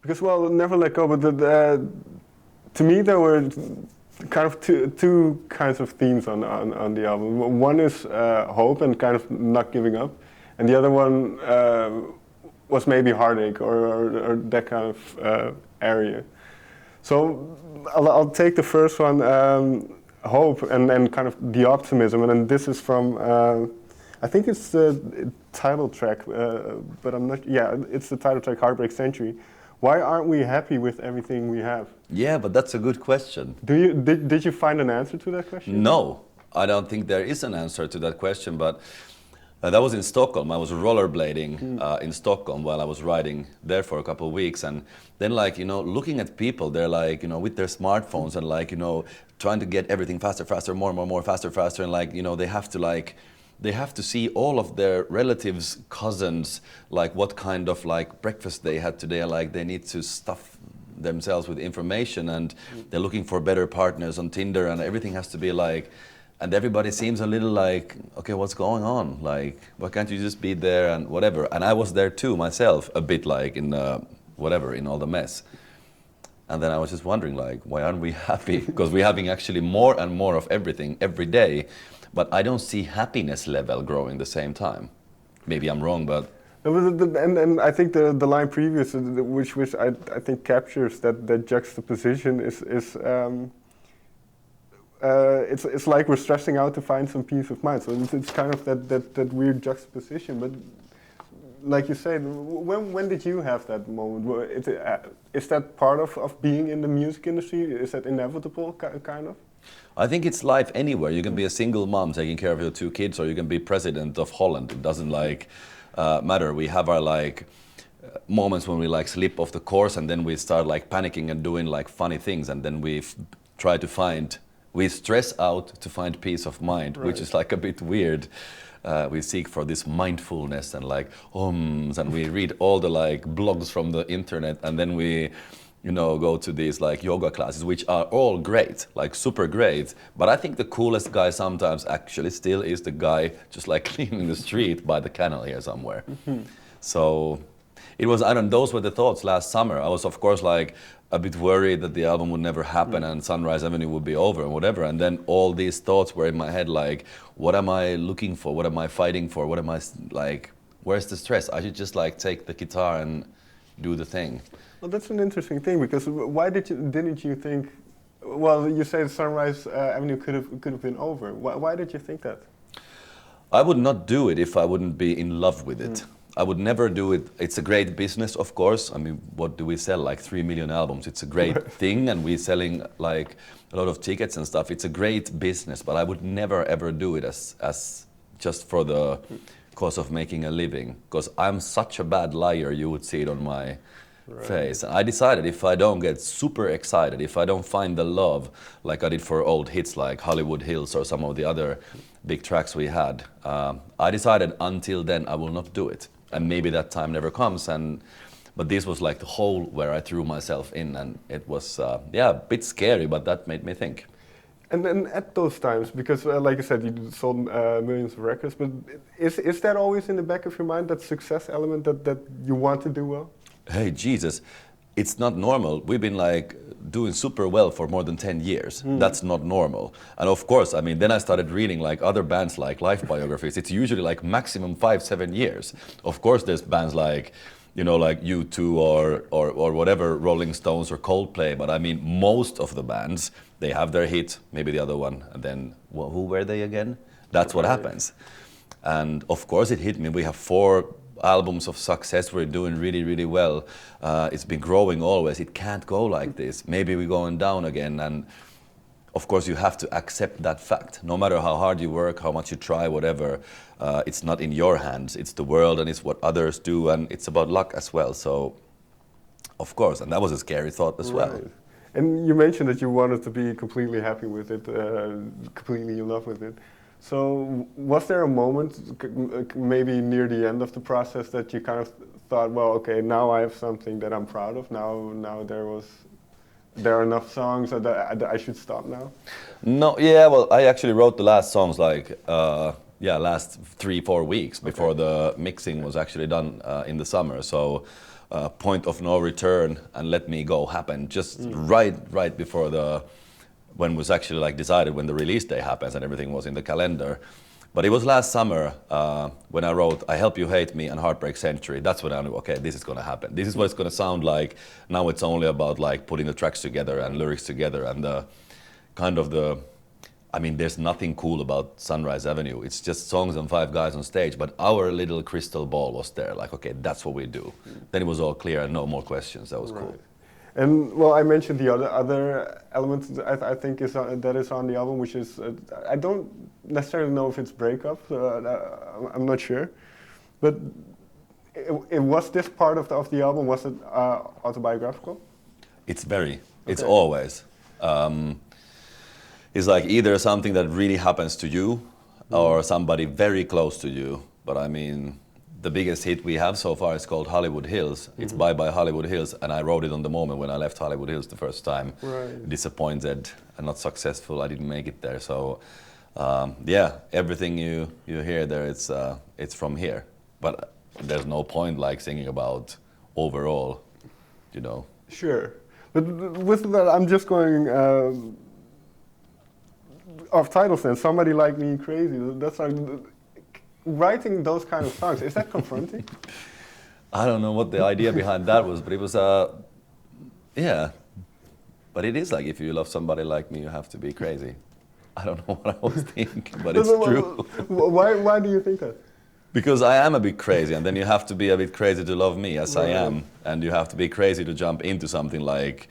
Because well, Never Let Go, but to me there were kind of two kinds of themes on the album. One is hope and kind of not giving up, and the other one was maybe heartache or that kind of area. So I'll take the first one, hope, and then kind of the optimism, and then this is from I think it's the title track, but I'm not. Yeah, it's the title track, Heartbreak Century. Why aren't we happy with everything we have? Yeah, but that's a good question. Did you find an answer to that question? No, I don't think there is an answer to that question, but that was in Stockholm. I was rollerblading in Stockholm while I was riding there for a couple of weeks, and then looking at people, they're with their smartphones and trying to get everything faster, more, faster, and they have to see all of their relatives, cousins, what kind of breakfast they had today, and they need to stuff themselves with information, and they're looking for better partners on Tinder, and everything has to be and everybody seems a little okay, what's going on? Why can't you just be there and whatever? And I was there too myself, a bit in in all the mess. And then I was just wondering why aren't we happy? Because we're having actually more and more of everything every day. But I don't see happiness level growing the same time. Maybe I'm wrong, but... And I think the line previous, which I think captures that juxtaposition is it's like we're stressing out to find some peace of mind. So it's kind of that weird juxtaposition. But like you said, when did you have that moment? Is that part of being in the music industry? Is that inevitable, kind of? I think it's life anywhere. You can be a single mom taking care of your two kids, or you can be president of Holland. It doesn't matter. We have our moments when we slip off the course, and then we start panicking and doing funny things, and then we we stress out to find peace of mind, right. Which is a bit weird. We seek for this mindfulness and ohms, and we read all the blogs from the internet, and then we go to these yoga classes, which are all great, super great. But I think the coolest guy sometimes actually still is the guy just cleaning the street by the canal here somewhere. Mm-hmm. So it was, those were the thoughts last summer. I was of course a bit worried that the album would never happen and Sunrise Avenue would be over and whatever. And then all these thoughts were in my head what am I looking for? What am I fighting for? What am I where's the stress? I should just take the guitar and do the thing. Well, that's an interesting thing, because why didn't you think? Well, you say Sunrise Avenue could have been over. Why did you think that? I would not do it if I wouldn't be in love with it. I would never do it. It's a great business, of course. I mean, what do we sell? 3 million albums. It's a great thing, and we're selling a lot of tickets and stuff. It's a great business, but I would never ever do it as just for the cause of making a living. Because I'm such a bad liar, you would see it on my face. And I decided if I don't get super excited, if I don't find the love like I did for old hits like Hollywood Hills or some of the other big tracks we had, I decided until then I will not do it. And maybe that time never comes. But this was the hole where I threw myself in, and it was a bit scary, but that made me think. And then at those times, because like I said, you sold millions of records, but is that always in the back of your mind, that success element that you want to do well? Hey, Jesus, it's not normal. We've been doing super well for more than 10 years. That's not normal. And of course, then I started reading other bands life biographies. It's usually maximum 5-7 years. Of course, there's bands U2 or whatever, Rolling Stones or Coldplay. But most of the bands, they have their hit, maybe the other one, and then who were they again? That's what happens. And of course, it hit me. We have 4 albums of success. We're doing really, really well. It's been growing always. It can't go like this. Maybe we're going down again. And of course, you have to accept that fact. No matter how hard you work, how much you try, whatever, it's not in your hands. It's the world, and it's what others do, and it's about luck as well. So, of course, and that was a scary thought as well. And you mentioned that you wanted to be completely happy with it, completely in love with it. So was there a moment, maybe near the end of the process, that you kind of thought, well, okay, now I have something that I'm proud of. Now there are enough songs that I should stop now? No, yeah, well, I actually wrote the last songs last 3-4 weeks before the mixing was actually done in the summer. So point of no return and let me go happened just right before when was actually like decided when the release day happens and everything was in the calendar. But it was last summer when I wrote I Help You Hate Me and Heartbreak Century. That's when I knew, okay, this is gonna happen. This is what it's gonna sound like. Now it's only about like putting the tracks together and lyrics together and I mean, there's nothing cool about Sunrise Avenue. It's just songs and 5 guys on stage, but our little crystal ball was there. Like, okay, that's what we do. Then it was all clear and no more questions. That was cool. And well, I mentioned the other element I think that is on the album, which is I don't necessarily know if it's breakup. I'm not sure, but it was this part of the album. Was it autobiographical? It's very. It's always. It's like either something that really happens to you or somebody very close to you. But I mean, the biggest hit we have so far is called Hollywood Hills. It's Bye Bye Hollywood Hills, and I wrote it on the moment when I left Hollywood Hills the first time. Right. Disappointed and not successful. I didn't make it there. So everything you hear there, it's from here. But there's no point like singing about overall, you know. Sure, but with that, I'm just going off titles then. Somebody Like Me Crazy. That's like writing those kind of songs. Is that confronting? I don't know what the idea behind that was, but it was yeah. But it is like if you love somebody like me, you have to be crazy. I don't know what I was thinking, but it's true. Why do you think that? Because I am a bit crazy, and then you have to be a bit crazy to love me as I am, and you have to be crazy to jump into something like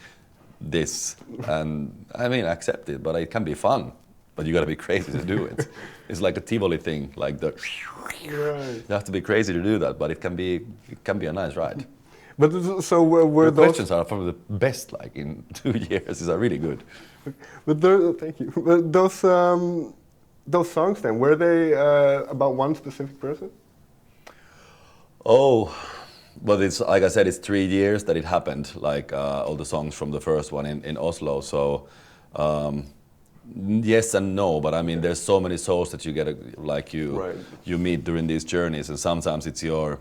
this. And I mean, accept it, but it can be fun. But you got to be crazy to do it. It's like a Tivoli thing, like the. Right. You have to be crazy to do that, but it can be a nice ride. But so were the those questions are probably the best, like in 2 years. These are really good. But thank you. But those songs then, were they about one specific person? Oh, but it's like I said, it's 3 years that it happened. Like all the songs from the first one in Oslo. So yes and no. But I mean, there's so many souls that you get, you meet during these journeys, and sometimes it's your.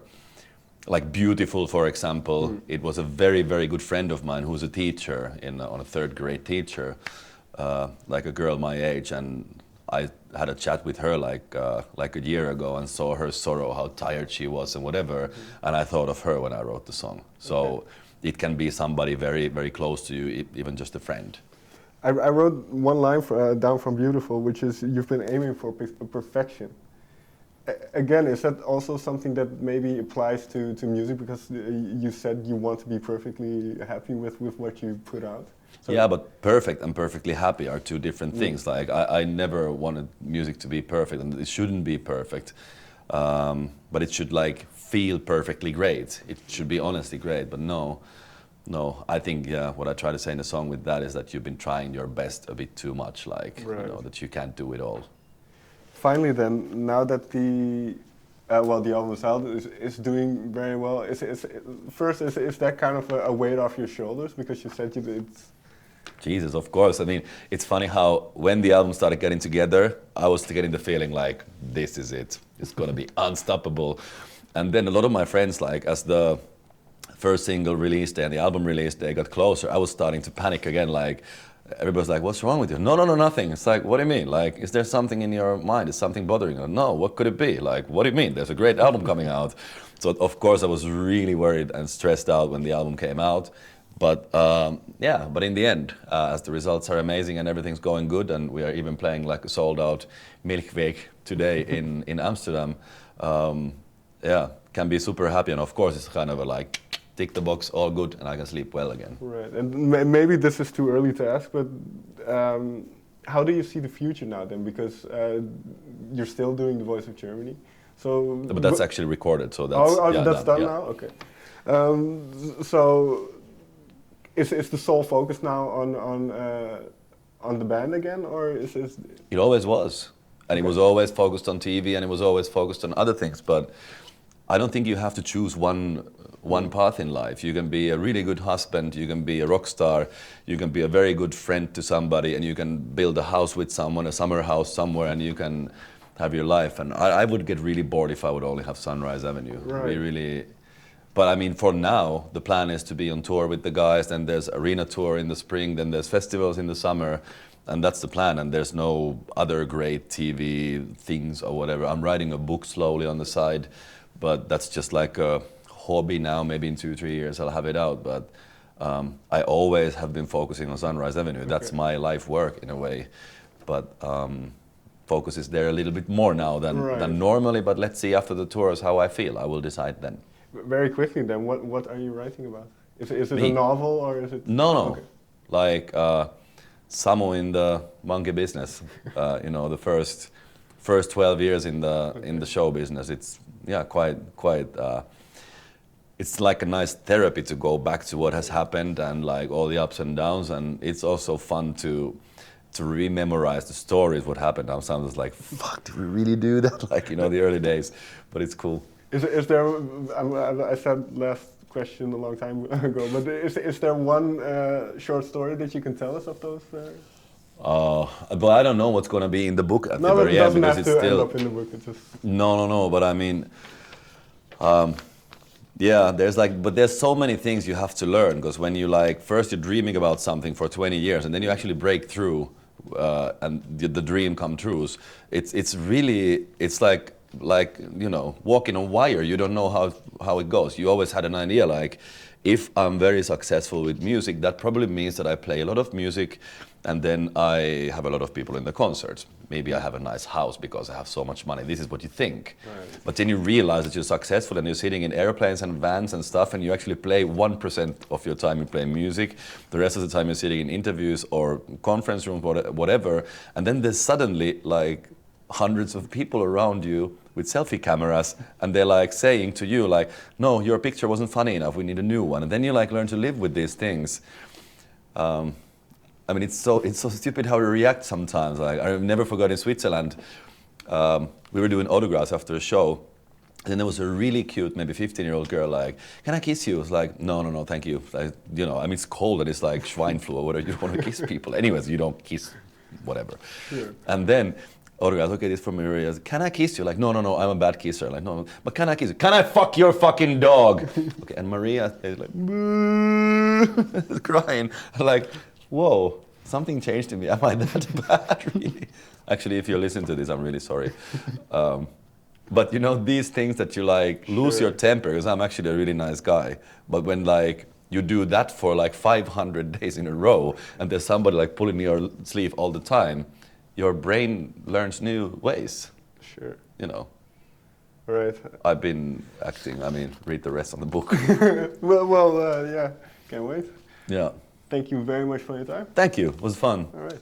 Like Beautiful, for example, it was a very, very good friend of mine who's a teacher on a 3rd grade teacher, like a girl my age, and I had a chat with her like a year ago and saw her sorrow, how tired she was and whatever, and I thought of her when I wrote the song. So it can be somebody very, very close to you, even just a friend. I wrote one line down from Beautiful, which is, you've been aiming for perfection. Again, is that also something that maybe applies to music, because you said you want to be perfectly happy with what you put out? So yeah, but perfect and perfectly happy are 2 different things. Like I never wanted music to be perfect, and it shouldn't be perfect, but it should like feel perfectly great. It should be honestly great, but no, I think what I try to say in the song with that is that you've been trying your best a bit too much, like you know, that you can't do it all. Finally then, now that the album is out, is doing very well, is that kind of a weight off your shoulders, because you said it's... Jesus, of course. I mean, it's funny how when the album started getting together, I was getting the feeling like, this is it. It's gonna be unstoppable. And then a lot of my friends, like as the first single release day and the album release day got closer, I was starting to panic again, like, everybody's like, what's wrong with you? No, nothing. It's like, what do you mean? Like, is there something in your mind? Is something bothering you? No, what could it be? Like, what do you mean? There's a great album coming out. So, of course, I was really worried and stressed out when the album came out. But, but in the end, as the results are amazing and everything's going good, and we are even playing like a sold-out Milkweek today in Amsterdam, can be super happy. And, of course, it's kind of a like, tick the box, all good, and I can sleep well again. Right, and maybe this is too early to ask, but how do you see the future now then? Because you're still doing The Voice of Germany, so... But that's actually recorded, so that's... that's done now? Okay. So, is the sole focus now on the band again, or is it... It always was, and it was always focused on TV, and it was always focused on other things, but I don't think you have to choose one path in life. You can be a really good husband, you can be a rock star, you can be a very good friend to somebody, and you can build a house with someone, a summer house somewhere, and you can have your life. And I would get really bored if I would only have Sunrise Avenue. Right. We really, but I mean, for now, the plan is to be on tour with the guys. Then there's arena tour in the spring. Then there's festivals in the summer, and that's the plan. And there's no other great TV things or whatever. I'm writing a book slowly on the side, but that's just like a hobby now. Maybe in 2-3 years I'll have it out. But I always have been focusing on Sunrise Avenue. Okay. That's my life work in a way. But focus is there a little bit more now than normally. But let's see after the tours how I feel. I will decide then. Very quickly then, what are you writing about? Is it a novel or is it? No. Okay. Like Samu in the monkey business. You know, the first 12 years in the show business. It's quite. It's like a nice therapy to go back to what has happened and like all the ups and downs, and it's also fun to rememorize the stories, what happened. Now sounds like, fuck, did we really do that? Like, you know, the early days, but it's cool. Is there? I said last question a long time ago, but is there one short story that you can tell us of those? But I don't know what's going to be in the book at the very end because it's still. End up in the book. It's just... No. But I mean. Yeah, but there's so many things you have to learn, because when you like, first you're dreaming about something for 20 years and then you actually break through and the dream come true. It's really, it's like, you know, walking on wire. You don't know how it goes. You always had an idea like, if I'm very successful with music, that probably means that I play a lot of music and then I have a lot of people in the concerts. Maybe I have a nice house because I have so much money. This is what you think. Right. But then you realize that you're successful and you're sitting in airplanes and vans and stuff and you actually play 1% of your time you play music. The rest of the time you're sitting in interviews or conference rooms, whatever. And then there's suddenly like hundreds of people around you with selfie cameras and they're like saying to you like, no, your picture wasn't funny enough, we need a new one. And then you like learn to live with these things. I mean, it's so stupid how we react sometimes. Like, I've never forgot in Switzerland, we were doing autographs after a show, and then there was a really cute, maybe 15-year-old girl like, can I kiss you? I was like, no, thank you. Like, you know, I mean, it's cold and it's like swine flu or whatever, you don't want to kiss people. Anyways, you don't kiss whatever. Sure. And then, autographs, okay, this from Maria. Can I kiss you? Like, no, I'm a bad kisser. Like, no, but can I kiss you? Can I fuck your fucking dog? Okay, and Maria is like, boo, crying. Like, whoa, something changed in me. Am I that bad, really? Actually, if you listen to this, I'm really sorry. But you know, these things that you like lose your temper, because I'm actually a really nice guy. But when like you do that for like 500 days in a row, and there's somebody like pulling your sleeve all the time, your brain learns new ways. Sure. You know. Right. I've been acting. I mean, read the rest of the book. well, yeah. Can't wait. Yeah. Thank you very much for your time. Thank you. It was fun. All right.